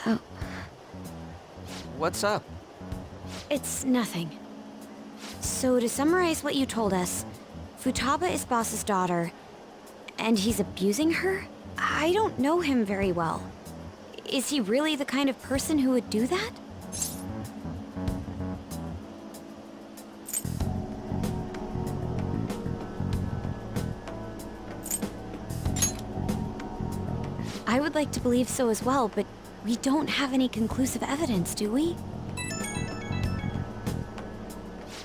Oh, What's up? it's nothing. So to summarize what you told us, Futaba is Boss's daughter, and he's abusing her? I don't know him very well. Is he really the kind of person who would do that? I would like to believe so as well, but we don't have any conclusive evidence, do we?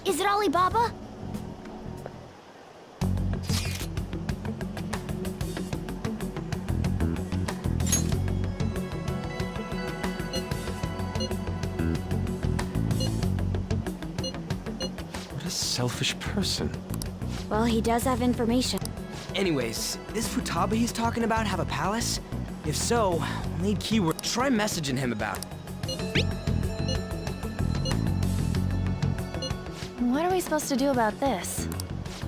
Is it Alibaba? What a selfish person. Well, he does have information. Anyways, does Futaba he's talking about have a palace? If so, we'll need keyword. Try messaging him about it. What are we supposed to do about this?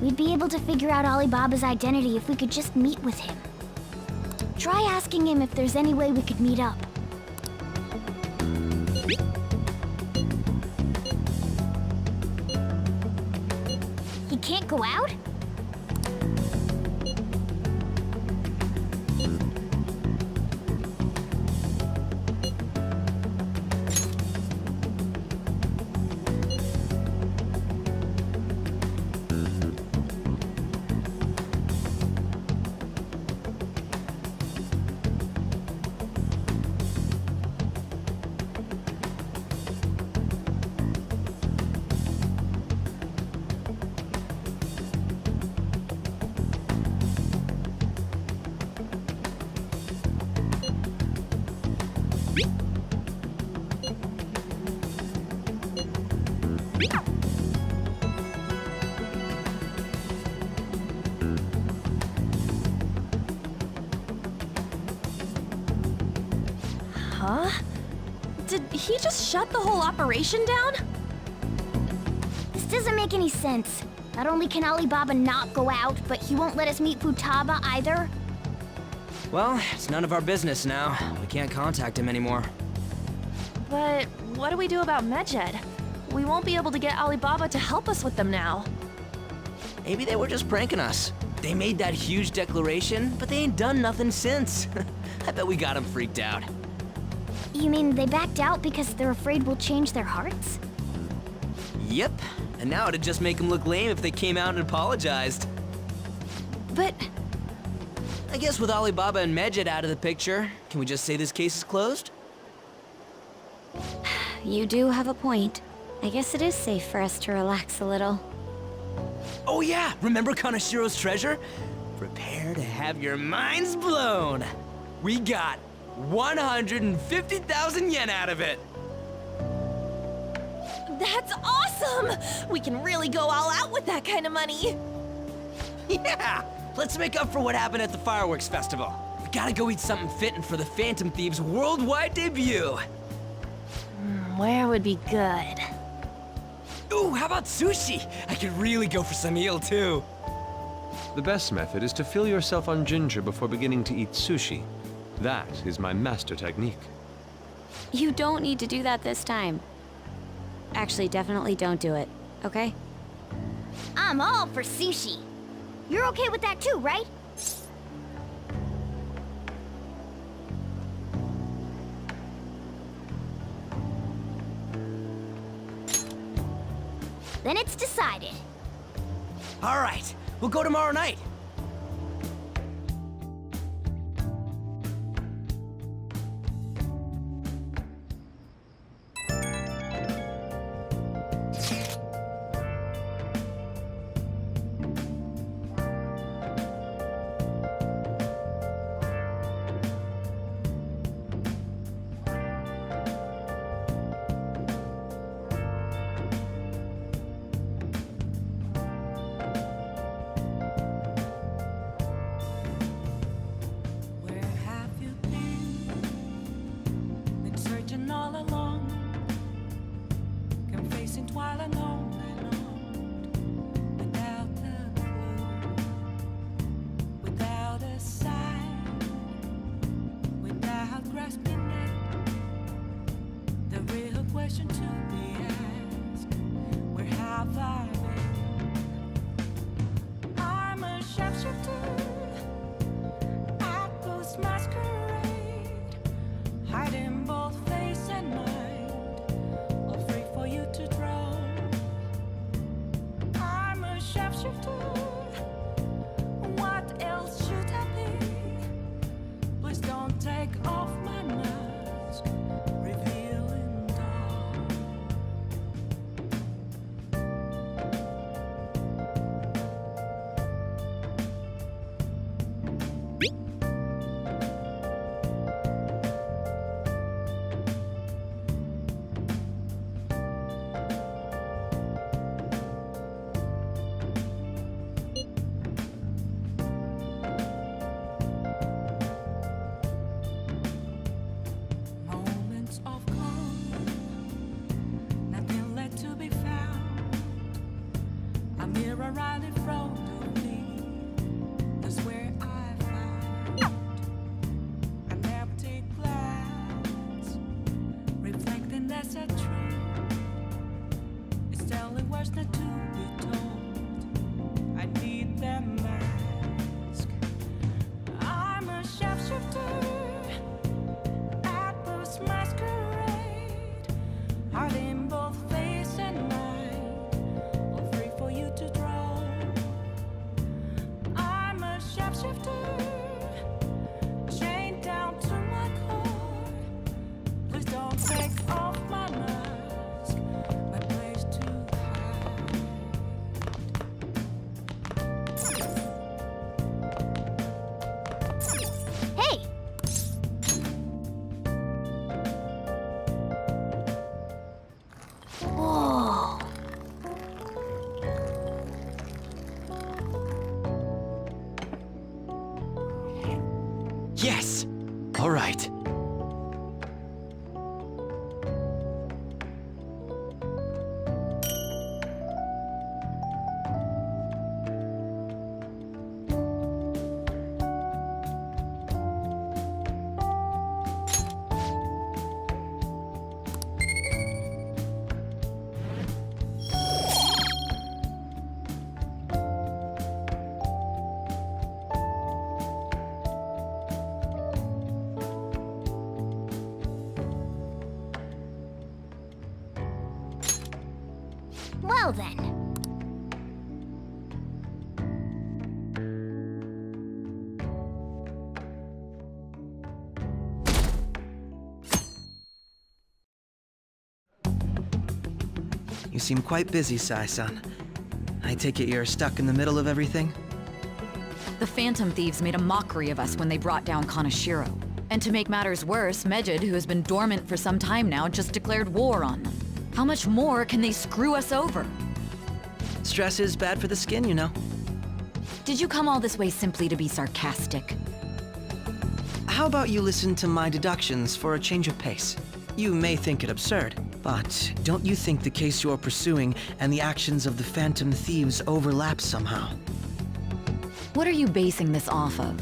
We'd be able to figure out Alibaba's identity if we could just meet with him. Try asking him if there's any way we could meet up. He can't go out? Huh? Did he just shut the whole operation down? This doesn't make any sense. Not only can Alibaba not go out, but he won't let us meet Futaba either. Well, it's none of our business now. We can't contact him anymore. But what do we do about Medjed? We won't be able to get Alibaba to help us with them now. Maybe they were just pranking us. They made that huge declaration, but they ain't done nothing since. I bet we got them freaked out. You mean they backed out because they're afraid we'll change their hearts? Yep, and now it'd just make them look lame if they came out and apologized. But I guess with Alibaba and Medjed out of the picture, can we just say this case is closed? You do have a point. I guess it is safe for us to relax a little. Oh yeah, remember Kanashiro's treasure? Prepare to have your minds blown. We got 150,000 yen out of it. that's awesome! We can really go all out with that kind of money. Yeah, let's make up for what happened at the fireworks festival. We gotta go eat something fitting for the Phantom Thieves' worldwide debut. Where would be good? Ooh, how about sushi? I could really go for some eel too. The best method is to fill yourself on ginger before beginning to eat sushi. That is my master technique. You don't need to do that this time. Actually, definitely don't do it, okay? I'm all for sushi. You're okay with that too, right? Then it's decided. All right, we'll go tomorrow night. this masquerade, hiding both face and mind, all free for you to draw. I'm a shapeshifter. What else should I be? Please don't take off my mask, revealing dawn. Moments of calm, nothing left to be found. A mirror right in front of me, that's where I found an empty glass, reflecting that's a truth. It's telling words not to be told. I need that mask. I'm a shapeshifter at this masquerade, hiding both face and mind, all free for you to draw. I'm a shapeshifter, chained down to my core. Please don't take off my mask, my place to hide. Hey! Whoa! Yes! All right. Well then. You seem quite busy, Sai-san. I take it you're stuck in the middle of everything? The Phantom Thieves made a mockery of us when they brought down Kaneshiro. And to make matters worse, Medjed, who has been dormant for some time now, just declared war on them. How much more can they screw us over? Stress is bad for the skin, you know. Did you come all this way simply to be sarcastic? How about you listen to my deductions for a change of pace? You may think it absurd, but don't you think the case you're pursuing and the actions of the Phantom Thieves overlap somehow? What are you basing this off of?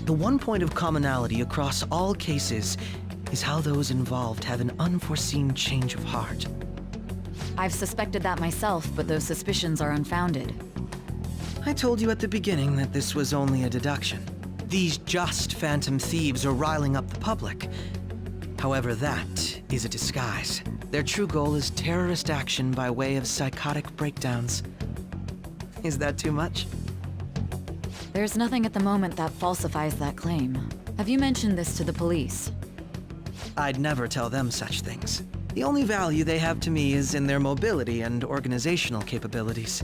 The one point of commonality across all cases is how those involved have an unforeseen change of heart. I've suspected that myself, but those suspicions are unfounded. I told you at the beginning that this was only a deduction. These just Phantom Thieves are riling up the public. However, that is a disguise. Their true goal is terrorist action by way of psychotic breakdowns. Is that too much? There's nothing at the moment that falsifies that claim. Have you mentioned this to the police? I'd never tell them such things. The only value they have to me is in their mobility and organizational capabilities.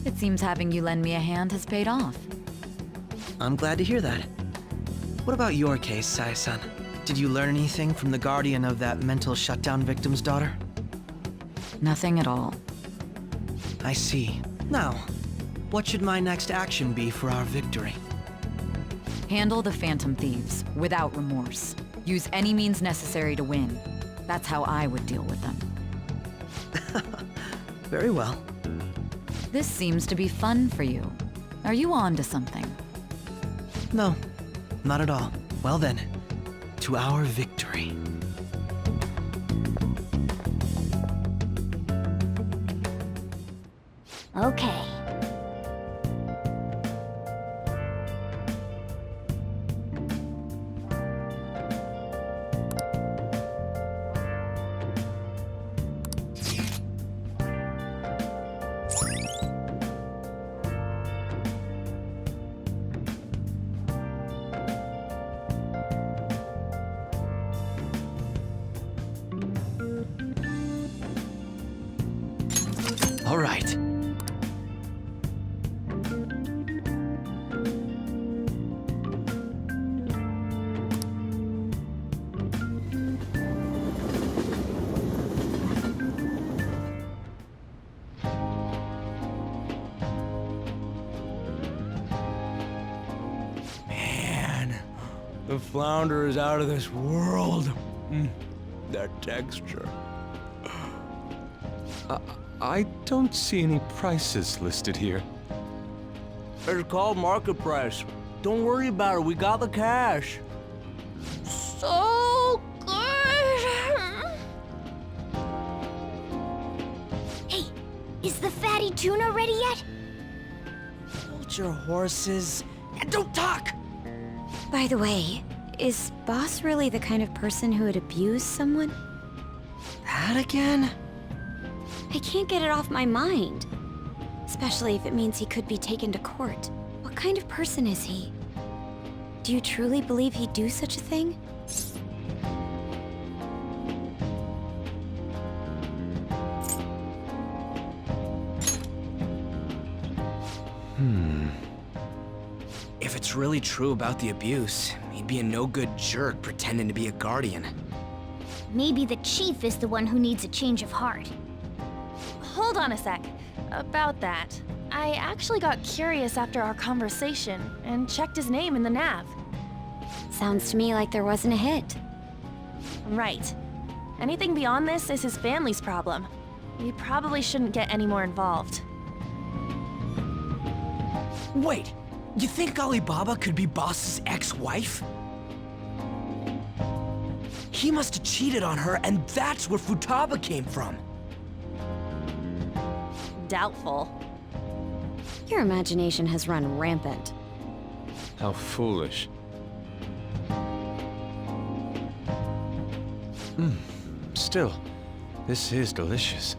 It seems having you lend me a hand has paid off. I'm glad to hear that. What about your case, Sai-san? Did you learn anything from the guardian of that mental shutdown victim's daughter? Nothing at all. I see. Now, what should my next action be for our victory? Handle the Phantom Thieves, without remorse. Use any means necessary to win. That's how I would deal with them. Very well. This seems to be fun for you. Are you on to something? No, not at all. Well then, to our victory. Okay. The flounder is out of this world. That texture. I don't see any prices listed here. It's called market price. Don't worry about it, we got the cash. So good! Hey, is the fatty tuna ready yet? Hold your horses and don't talk! By the way, is Boss really the kind of person who would abuse someone? That again? I can't get it off my mind. Especially if it means he could be taken to court. What kind of person is he? Do you truly believe he'd do such a thing? If it's really true about the abuse, he'd be a no-good jerk pretending to be a guardian. Maybe the chief is the one who needs a change of heart. Hold on a sec. About that, I actually got curious after our conversation and checked his name in the nav. Sounds to me like there wasn't a hit. Right. Anything beyond this is his family's problem. We probably shouldn't get any more involved. Wait, you think Alibaba could be Boss's ex-wife? He must have cheated on her, and that's where Futaba came from. Doubtful. Your imagination has run rampant. How foolish. Still, this is delicious.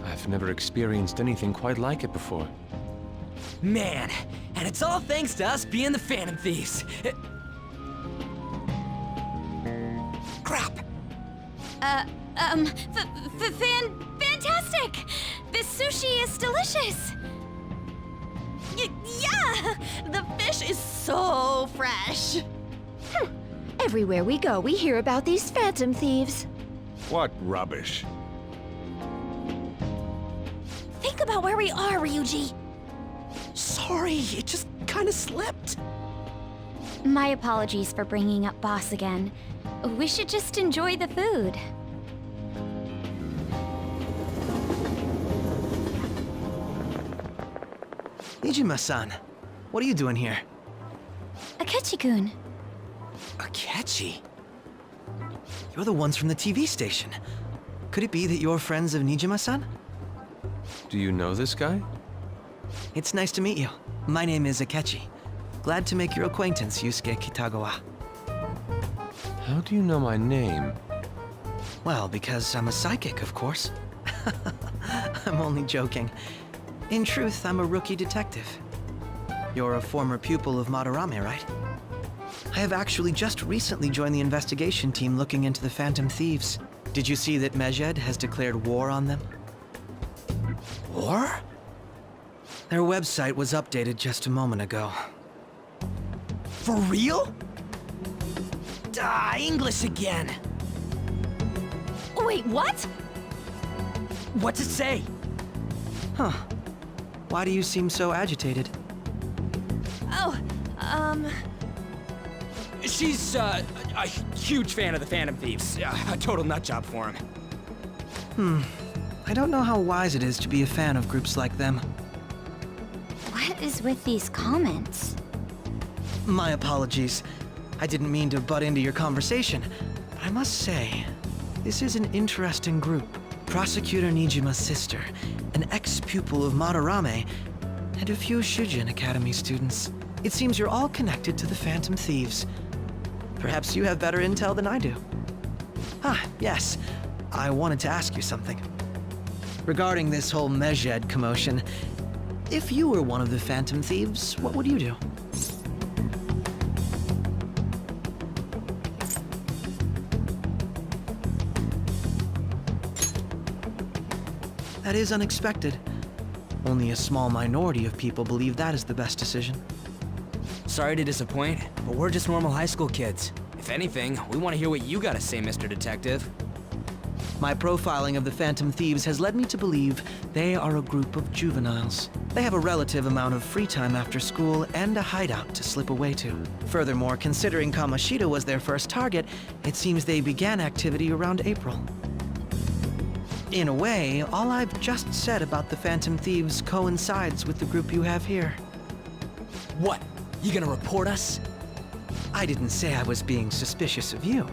I've never experienced anything quite like it before. Man, and it's all thanks to us being the Phantom Thieves. Crap! Fantastic! This sushi is delicious! Yeah! The fish is so fresh! Everywhere we go, we hear about these phantom thieves. What rubbish. Think about where we are, Ryuji! Sorry, it just kinda slipped. My apologies for bringing up Boss again. We should just enjoy the food. Nijima-san, what are you doing here? Akechi-kun. Akechi? You're the ones from the TV station. Could it be that you're friends of Nijima-san? Do you know this guy? It's nice to meet you. My name is Akechi. Glad to make your acquaintance, Yusuke Kitagawa. How do you know my name? Well, because I'm a psychic, of course. I'm only joking. In truth, I'm a rookie detective. You're a former pupil of Madarame, right? I have actually just recently joined the investigation team looking into the Phantom Thieves. Did you see that Medjed has declared war on them? War? Their website was updated just a moment ago. For real? English again. Wait, what? What's it say? Huh. Why do you seem so agitated? Oh, She's, a huge fan of the Phantom Thieves. A total nutjob for him. I don't know how wise it is to be a fan of groups like them. What is with these comments? My apologies. I didn't mean to butt into your conversation, but I must say, this is an interesting group. Prosecutor Nijima's sister, an ex-pupil of Madarame, and a few Shujin Academy students. It seems you're all connected to the Phantom Thieves. Perhaps you have better intel than I do. Ah, yes. I wanted to ask you something. Regarding this whole Medjed commotion, if you were one of the Phantom Thieves, what would you do? That is unexpected. Only a small minority of people believe that is the best decision. Sorry to disappoint, but we're just normal high school kids. If anything, we want to hear what you gotta say, Mr. Detective. My profiling of the Phantom Thieves has led me to believe they are a group of juveniles. They have a relative amount of free time after school and a hideout to slip away to. Furthermore, considering Kamoshida was their first target, it seems they began activity around April. In a way, all I've just said about the Phantom Thieves coincides with the group you have here. What? You gonna report us? I didn't say I was being suspicious of you.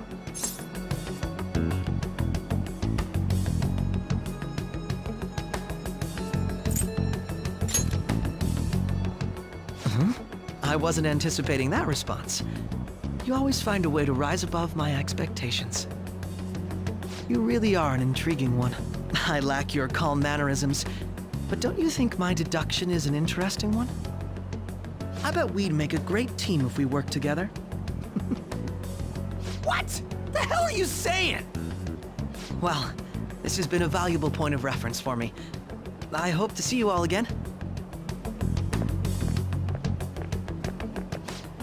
I wasn't anticipating that response. You always find a way to rise above my expectations. You really are an intriguing one. I lack your calm mannerisms, but don't you think my deduction is an interesting one? I bet we'd make a great team if we worked together. What? The hell are you saying? Well, this has been a valuable point of reference for me. I hope to see you all again.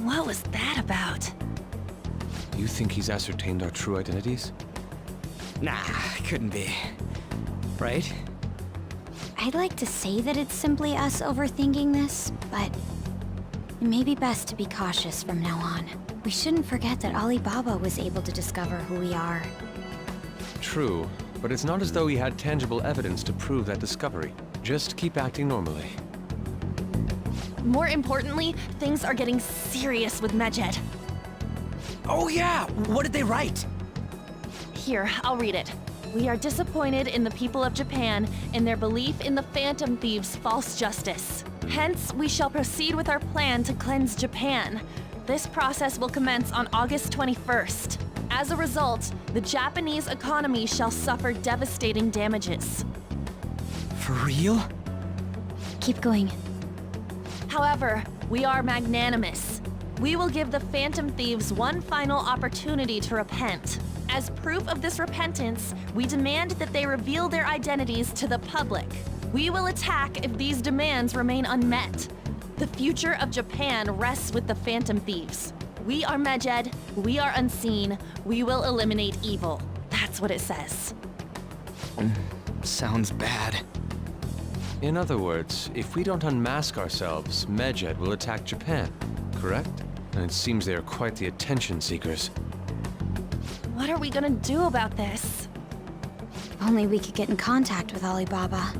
What was that about? You think he's ascertained our true identities? Nah, couldn't be. Right? I'd like to say that it's simply us overthinking this, but it may be best to be cautious from now on. We shouldn't forget that Alibaba was able to discover who we are. True, but it's not as though he had tangible evidence to prove that discovery. Just keep acting normally. More importantly, things are getting serious with Medjed. Oh yeah, what did they write? Here, I'll read it. We are disappointed in the people of Japan in their belief in the Phantom Thieves' false justice. Hence, we shall proceed with our plan to cleanse Japan. This process will commence on August 21st. As a result, the Japanese economy shall suffer devastating damages. For real? Keep going. However, we are magnanimous. We will give the Phantom Thieves one final opportunity to repent. As proof of this repentance, we demand that they reveal their identities to the public. We will attack if these demands remain unmet. The future of Japan rests with the Phantom Thieves. We are Medjed, we are unseen, we will eliminate evil. That's what it says. Sounds bad. In other words, if we don't unmask ourselves, Medjed will attack Japan, correct? And it seems they are quite the attention seekers. What are we gonna do about this? Only we could get in contact with Alibaba.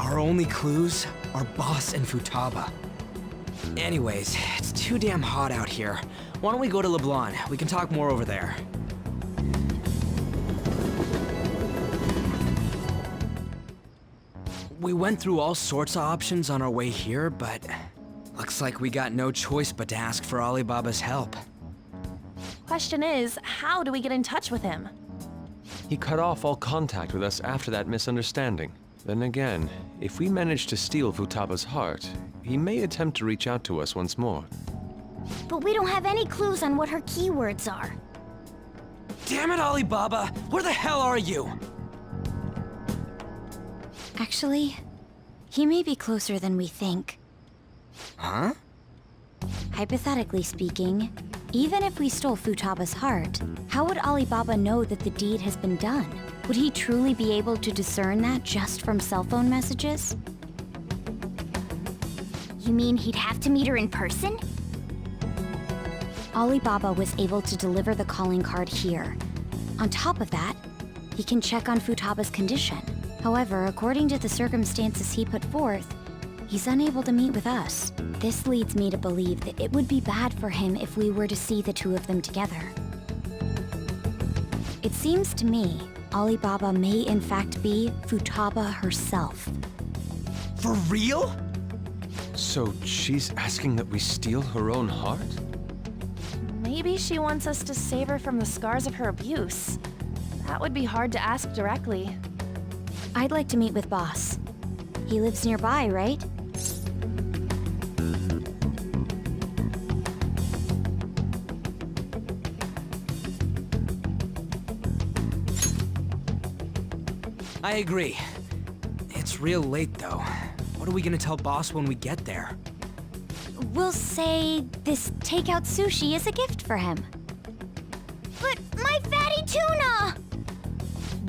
Our only clues are Boss and Futaba. Anyways, it's too damn hot out here. Why don't we go to Leblon? We can talk more over there. We went through all sorts of options on our way here, but looks like we got no choice but to ask for Alibaba's help. Question is, how do we get in touch with him? He cut off all contact with us after that misunderstanding. Then again, if we manage to steal Futaba's heart, he may attempt to reach out to us once more. But we don't have any clues on what her keywords are. Damn it, Alibaba! Where the hell are you? Actually, he may be closer than we think. Huh? Hypothetically speaking, even if we stole Futaba's heart, how would Alibaba know that the deed has been done? Would he truly be able to discern that just from cell phone messages? You mean he'd have to meet her in person? Alibaba was able to deliver the calling card here. On top of that, he can check on Futaba's condition. However, according to the circumstances he put forth, he's unable to meet with us. This leads me to believe that it would be bad for him if we were to see the two of them together. It seems to me Alibaba may in fact be Futaba herself. For real? So she's asking that we steal her own heart? Maybe she wants us to save her from the scars of her abuse. That would be hard to ask directly. I'd like to meet with Boss. He lives nearby, right? I agree. It's real late, though. What are we gonna tell Boss when we get there? We'll say this takeout sushi is a gift for him. But my fatty tuna!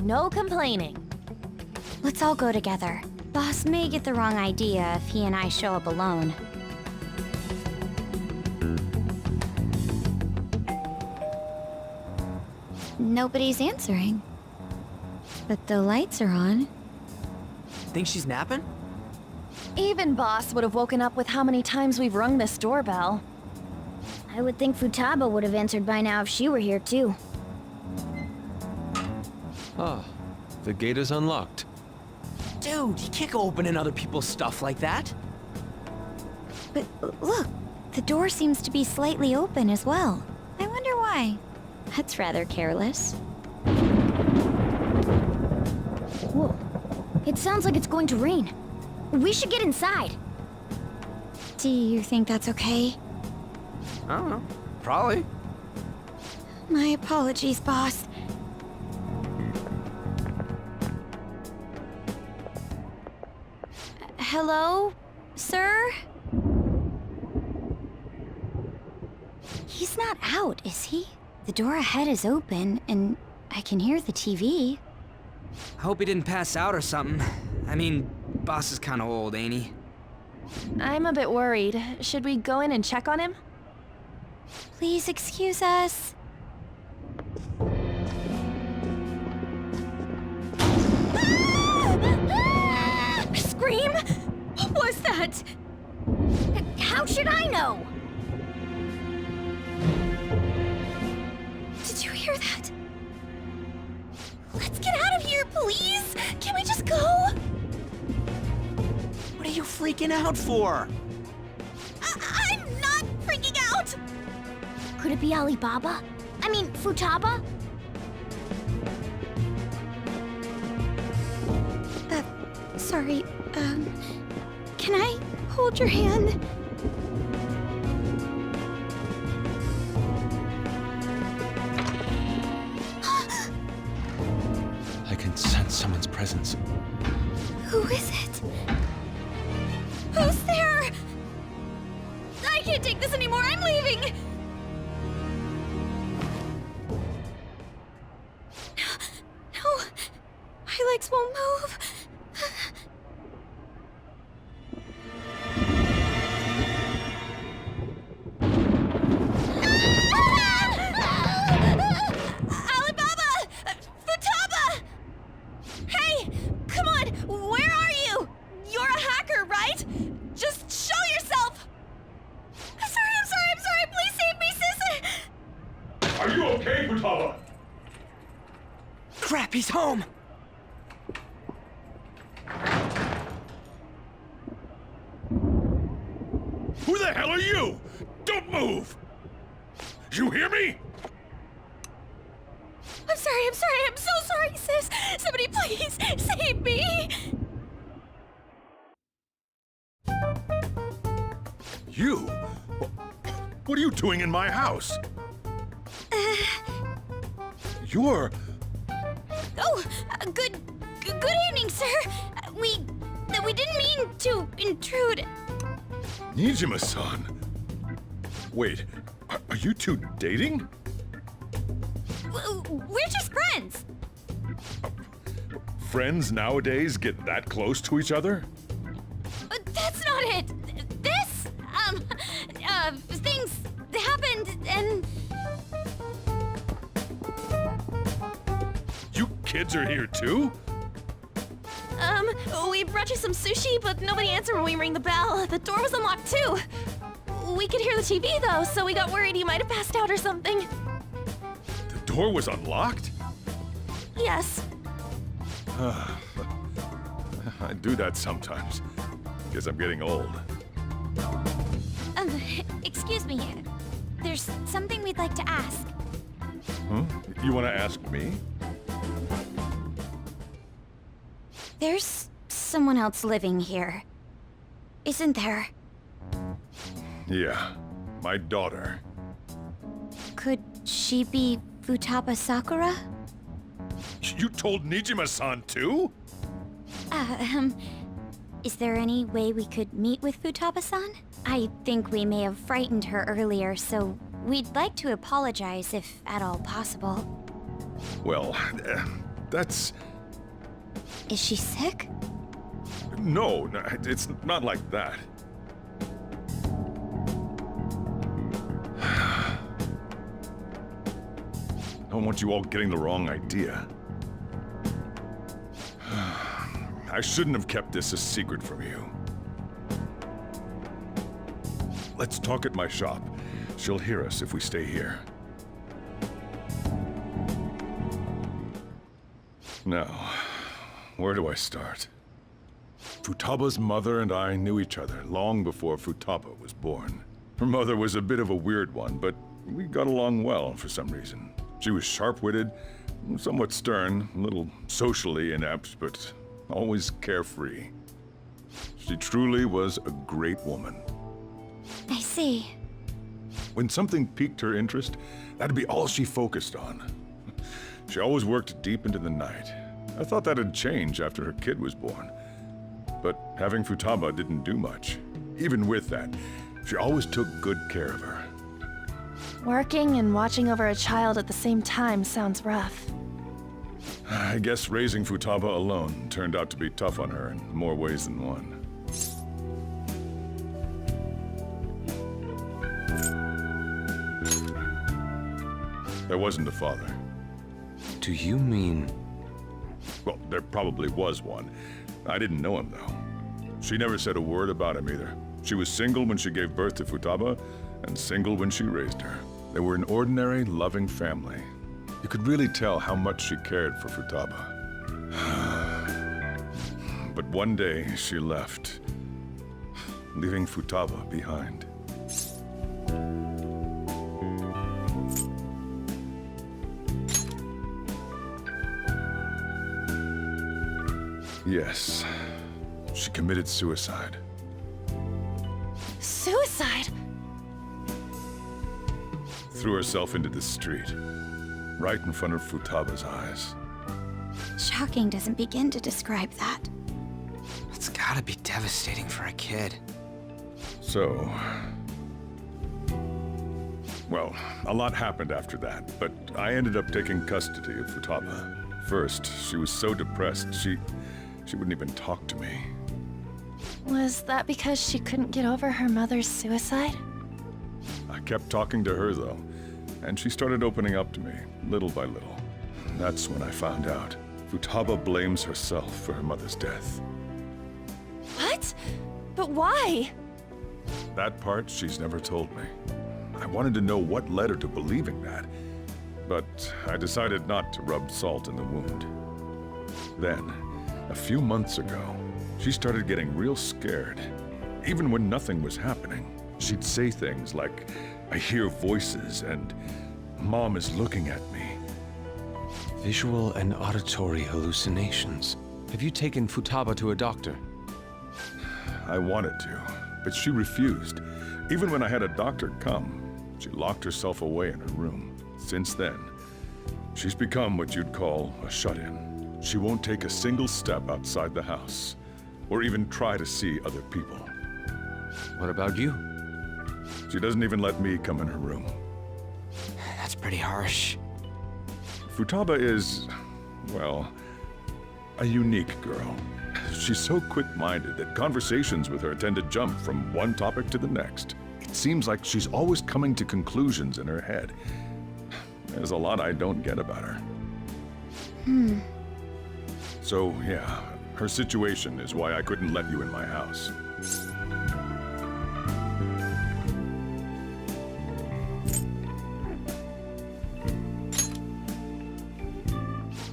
No complaining. Let's all go together. Boss may get the wrong idea if he and I show up alone. Nobody's answering. But the lights are on. Think she's napping? Even Boss would have woken up with how many times we've rung this doorbell. I would think Futaba would have answered by now if she were here too. Ah, the gate is unlocked. Dude, you can't go opening other people's stuff like that. But look, the door seems to be slightly open as well. I wonder why. That's rather careless. Whoa. It sounds like it's going to rain. We should get inside. Do you think that's okay? I don't know. Probably. My apologies, boss. Hello, sir? He's not out, is he? The door ahead is open, and I can hear the TV. I hope he didn't pass out or something. I mean, boss is kinda old, ain't he? I'm a bit worried. Should we go in and check on him? Please excuse us. Scream? What was that? How should I know? Did you hear that? Let's get out of here, please! Can we just go? What are you freaking out for? I'm not freaking out! Could it be Alibaba? I mean, Futaba? Sorry, can I hold your hand? I can sense someone's presence. Who is it? Who's there? I can't take this anymore, I'm leaving! No, my legs won't move. Alibaba! Futaba! Hey, come on, where are you? You're a hacker, right? Just show yourself! I'm sorry, please save me, sis! Are you okay, Futaba? Crap, he's home! Who the hell are you? Don't move! You hear me? I'm so sorry, sis! Somebody please save me! You? What are you doing in my house? You're... Oh, good evening, sir. We didn't mean to intrude. Nijima-san. Wait, are you two dating? We're just friends. Friends nowadays get that close to each other? That's not it. This, things happened and... You kids are here too? We brought you some sushi, but nobody answered when we rang the bell. The door was unlocked too. We could hear the TV though, so we got worried you might have passed out or something. The door was unlocked? Yes. I do that sometimes. Guess I'm getting old. Excuse me. There's something we'd like to ask. Huh? You want to ask me? There's someone else living here, isn't there? Yeah, my daughter. Could she be Futaba Sakura? You told Nijima-san too? Is there any way we could meet with Futaba-san? I think we may have frightened her earlier, so we'd like to apologize if at all possible. Well, That's... Is she sick? No, it's not like that. I don't want you all getting the wrong idea. I shouldn't have kept this a secret from you. Let's talk at my shop. She'll hear us if we stay here. Now, where do I start? Futaba's mother and I knew each other long before Futaba was born. Her mother was a bit of a weird one, but we got along well for some reason. She was sharp-witted, somewhat stern, a little socially inept, but always carefree. She truly was a great woman. I see. When something piqued her interest, that'd be all she focused on. She always worked deep into the night. I thought that'd change after her kid was born. But having Futaba didn't do much. Even with that, she always took good care of her. Working and watching over a child at the same time sounds rough. I guess raising Futaba alone turned out to be tough on her in more ways than one. There wasn't a father. Do you mean... Well, there probably was one. I didn't know him, though. She never said a word about him either. She was single when she gave birth to Futaba, and single when she raised her. They were an ordinary, loving family. You could really tell how much she cared for Futaba. But one day, she left, leaving Futaba behind. Yes, she committed suicide. Suicide? Threw herself into the street, right in front of Futaba's eyes. Shocking doesn't begin to describe that. It's gotta be devastating for a kid. So... Well, a lot happened after that, but I ended up taking custody of Futaba. First, she was so depressed, she wouldn't even talk to me. Was that because she couldn't get over her mother's suicide? I kept talking to her, though, and she started opening up to me, little by little. That's when I found out. Futaba blames herself for her mother's death. What? But why? That part she's never told me. I wanted to know what led her to believing that, but I decided not to rub salt in the wound. Then, a few months ago, she started getting real scared. Even when nothing was happening, she'd say things like, "I hear voices," and "Mom is looking at me." Visual and auditory hallucinations. Have you taken Futaba to a doctor? I wanted to, but she refused. Even when I had a doctor come, she locked herself away in her room. Since then, she's become what you'd call a shut-in. She won't take a single step outside the house, or even try to see other people. What about you? She doesn't even let me come in her room. That's pretty harsh. Futaba is, well, a unique girl. She's so quick-minded that conversations with her tend to jump from one topic to the next. It seems like she's always coming to conclusions in her head. There's a lot I don't get about her. So, yeah, her situation is why I couldn't let you in my house.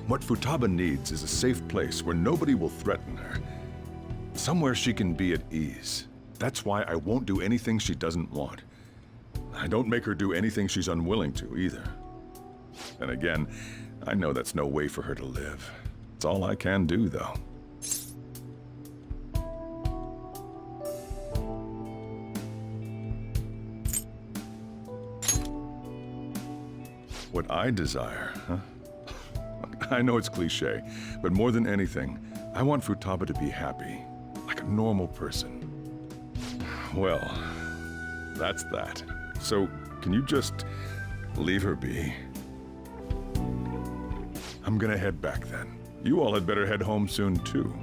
What Futaba needs is a safe place where nobody will threaten her. Somewhere she can be at ease. That's why I won't do anything she doesn't want. I don't make her do anything she's unwilling to, either. And again, I know that's no way for her to live. It's all I can do, though. What I desire, huh? I know it's cliché, but more than anything, I want Futaba to be happy, like a normal person. Well, that's that. So, can you just leave her be? I'm gonna head back then. You all had better head home soon, too.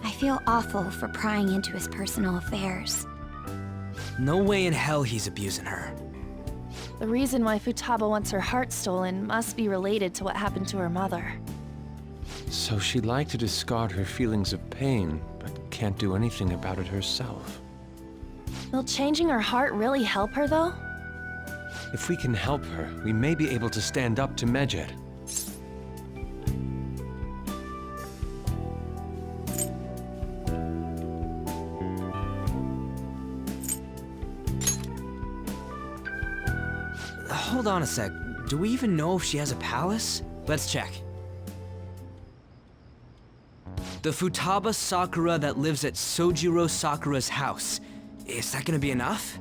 I feel awful for prying into his personal affairs. No way in hell he's abusing her. The reason why Futaba wants her heart stolen must be related to what happened to her mother. So she'd like to discard her feelings of pain, but can't do anything about it herself. Will changing her heart really help her, though? If we can help her, we may be able to stand up to Medjed. Hold on a sec. Do we even know if she has a palace? Let's check. The Futaba Sakura that lives at Sojiro Sakura's house. Is that gonna be enough?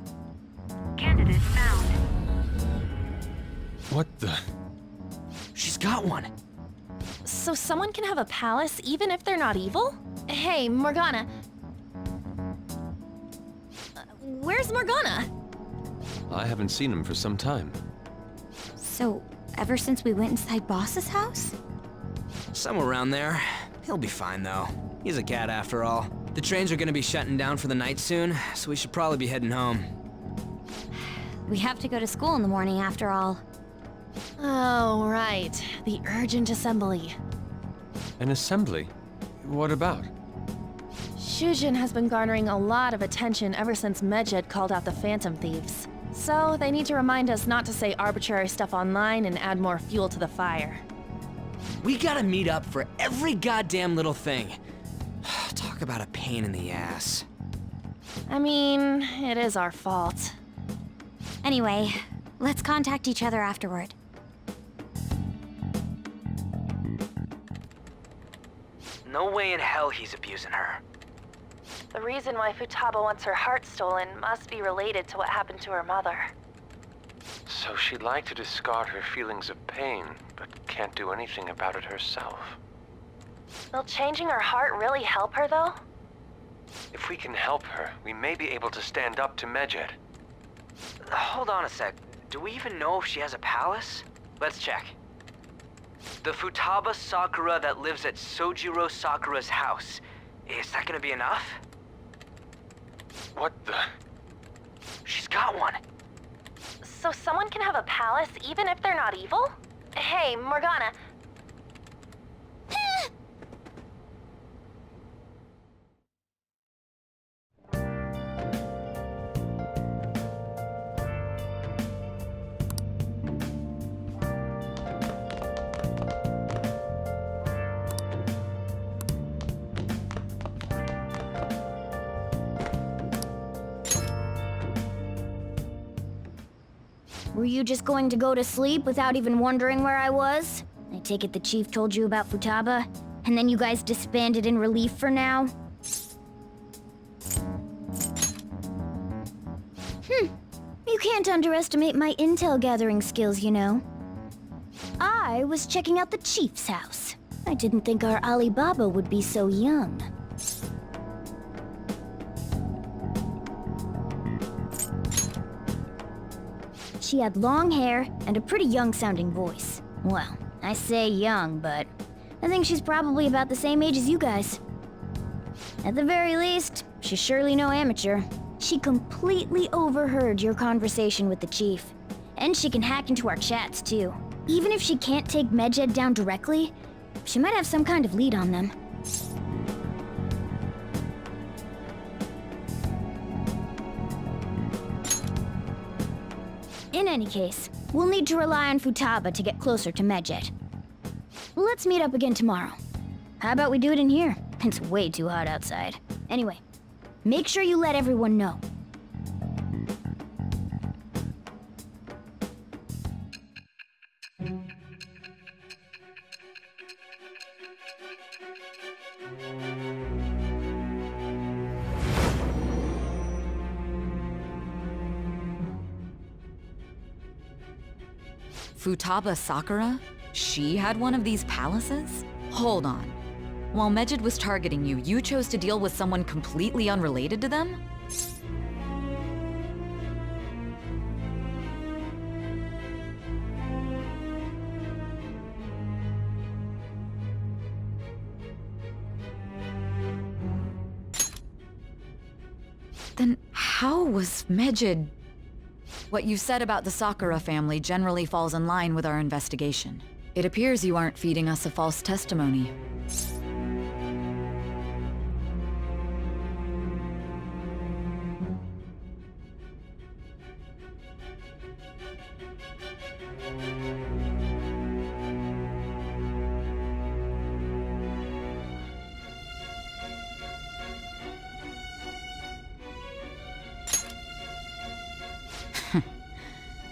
Candidate found. What the? She's got one. So someone can have a palace even if they're not evil? Hey, Morgana. Where's Morgana? I haven't seen him for some time. So, ever since we went inside Boss's house? Somewhere around there. He'll be fine, though. He's a cat after all. The trains are gonna be shutting down for the night soon, so we should probably be heading home. We have to go to school in the morning after all. Oh, right. The urgent assembly. An assembly? What about? Shujin has been garnering a lot of attention ever since Medjed called out the Phantom Thieves. So, they need to remind us not to say arbitrary stuff online and add more fuel to the fire. We gotta meet up for every goddamn little thing. Talk about a pain in the ass. I mean, it is our fault. Anyway, let's contact each other afterward. No way in hell he's abusing her. The reason why Futaba wants her heart stolen must be related to what happened to her mother. So she'd like to discard her feelings of pain, but can't do anything about it herself. Will changing her heart really help her, though? If we can help her, we may be able to stand up to Medjed. Hold on a sec. Do we even know if she has a palace? Let's check. The Futaba Sakura that lives at Sojiro Sakura's house. Is that gonna be enough? What the? She's got one. So someone can have a palace even if they're not evil? Hey, Morgana. Were you just going to go to sleep without even wondering where I was? I take it the chief told you about Futaba, and then you guys disbanded in relief for now? You can't underestimate my intel gathering skills, you know. I was checking out the chief's house. I didn't think our Alibaba would be so young. She had long hair and a pretty young-sounding voice. Well, I say young, but I think she's probably about the same age as you guys. At the very least, she's surely no amateur. She completely overheard your conversation with the chief. And she can hack into our chats, too. Even if she can't take Medjed down directly, she might have some kind of lead on them. In any case, we'll need to rely on Futaba to get closer to Medjed. Let's meet up again tomorrow. How about we do it in here? It's way too hot outside. Anyway, make sure you let everyone know. Futaba Sakura? She had one of these palaces? Hold on. While Medjed was targeting you, you chose to deal with someone completely unrelated to them? Then how was Mejid... What you said about the Sakura family generally falls in line with our investigation. It appears you aren't feeding us a false testimony.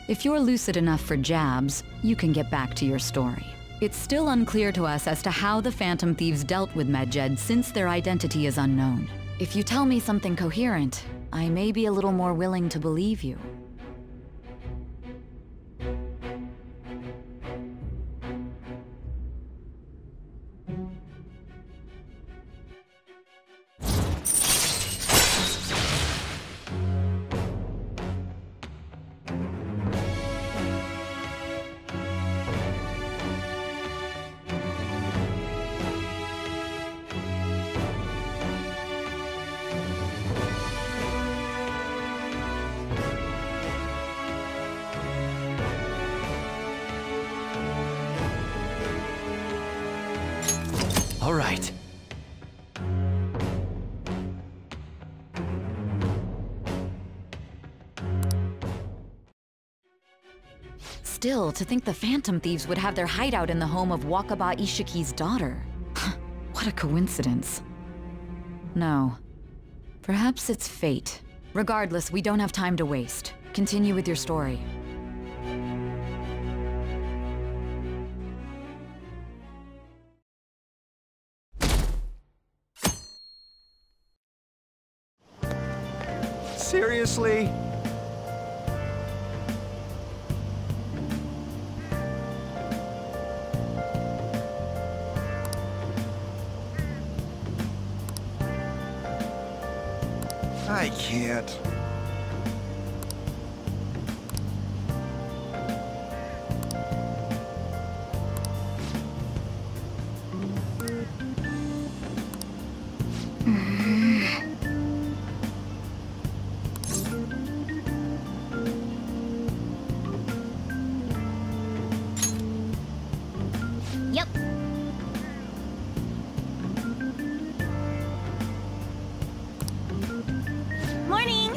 If you're lucid enough for jabs, you can get back to your story. It's still unclear to us as to how the Phantom Thieves dealt with Medjed since their identity is unknown. If you tell me something coherent, I may be a little more willing to believe you. All right. Still, to think the Phantom Thieves would have their hideout in the home of Wakaba Ishiki's daughter. What a coincidence. No. Perhaps it's fate. Regardless, we don't have time to waste. Continue with your story. Seriously? I can't. Yep. Morning!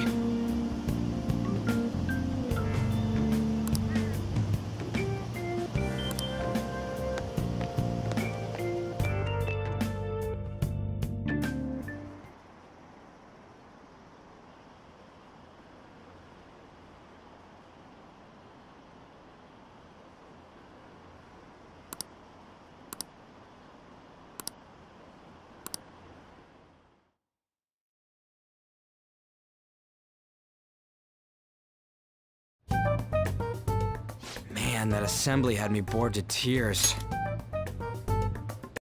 Man, that assembly had me bored to tears.